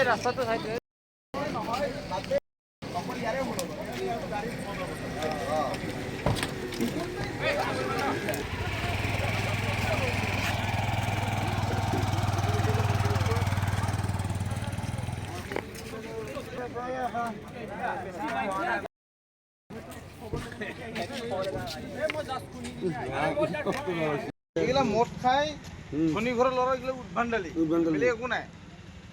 রাস্তা তো সাইডে এগুলা মদ খাই ধনী ঘরের লড়া এগুলো উদ্ভান্ডালি একো নাই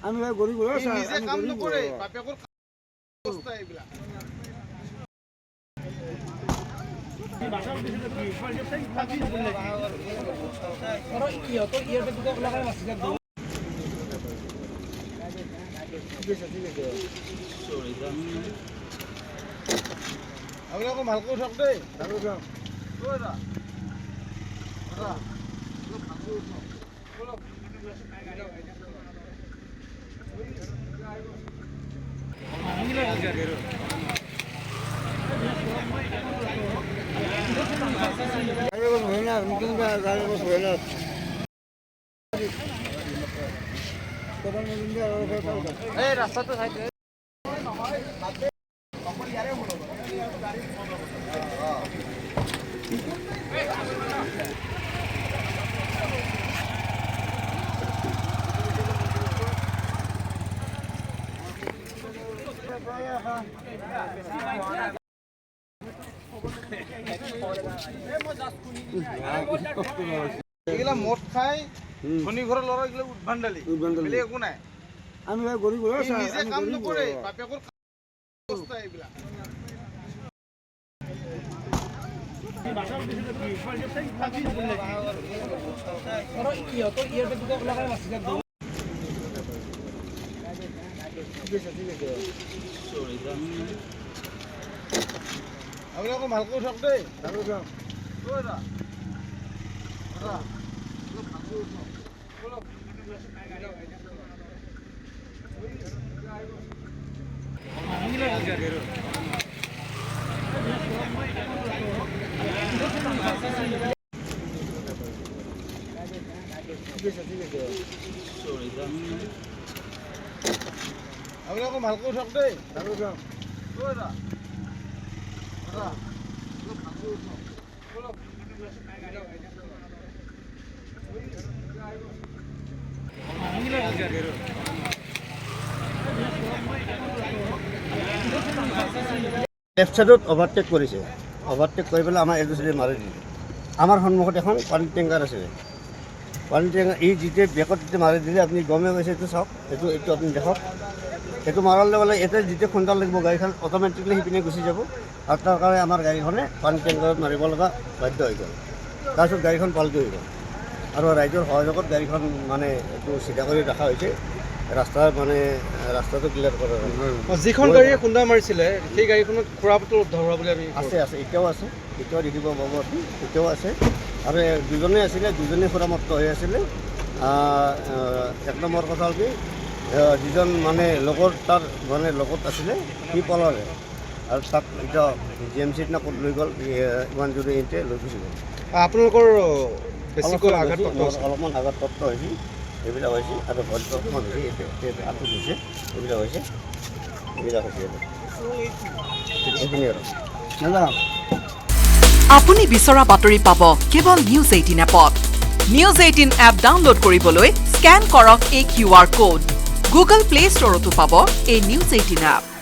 আমি ভাই গরিব নিজে কাম নকৰে বাপেকৰ অৱস্থা এইবিলাক আপোনালোকে ভালকৈ উঠক দেই রাস্তা তো সাইডে এগুলা মদ খাই ধনী ঘরের লড়া এগুলো উদ্ভান্ডালি একো নাই আমি ভাই গরিব নিজে কাম নকৰে বাপেকৰ অৱস্থা এইবিলাক আপোনালোকে ভালকৈ উঠক দেই আপোনালোকে ভালকৈ উঠক দেই লেফট সাইডত অভাৰটেক কৰিছে অভাৰটেক কৰি পেলাই আমাৰ এইটো চাইডে মাৰি দিলে আমাৰ সন্মুখত এখন পানী টেংকাৰ আছে পানী টেংকাৰ এই যেতিয়া বেকত যেতিয়া মাৰি দিলে আপুনি গমে গৈছে এইটো চাওক এইটো আপুনি দেখক এইটো মাৰাৰ লগে লগে এতিয়া যেতিয়া খুন্দাল লাগিব গাড়ীখন অট'মেটিকলি সিপিনে গুচি যাব আৰু তাৰ কাৰণে আমাৰ গাড়ীখনে পানী টেংকাৰত মাৰিব লগা বাধ্য হৈ গ'ল তাৰপিছত গাড়ীখন পাল্টি হৈ গ'ল আৰু ৰাইজৰ সহযোগত গাড়ীখন মানে এইটো চিধা কৰি ৰখা হৈছে ৰাস্তাটো ক্লিয়াৰ কৰা যিখন গাড়ীয়ে খুন্দা মাৰিছিলে সেই গাড়ীখনত খুৰা বটল উদ্ধাৰ হোৱা বুলি আমি আছে এতিয়াও আছে এতিয়াও দেখিব পাব আপুনি এতিয়াও আছে আৰু দুজনে আছিলে দুজনে সুৰামত্ত হৈ আছিলে এক নম্বৰ কথা হ'ল কি যিজন মানে লগত তাৰ মানে লগত আছিলে সি পলালে আৰু তাক এতিয়া GMCত না ক'ত লৈ গ'ল 108 লৈ গুচি গ'ল আপোনালোকৰ বেছিকৈ অলপমান আঘাতপ্ৰাপ্ত হৈছিল এইবিলাক হৈছে আৰু ভদ্ৰ অকণমান হৈছে আঁঠু হৈছে এইবিলাক হৈছে এইখিনি আৰু আপুনি বিচৰা বাতৰি পাব কেৱল নিউজ 18 এপত নিউজ 18 এপ ডাউনলোড কৰিবলৈ স্কেন কৰক এই QR কোড গুগল প্লে ষ্টৰতো পাব এই নিউজ 18 এপ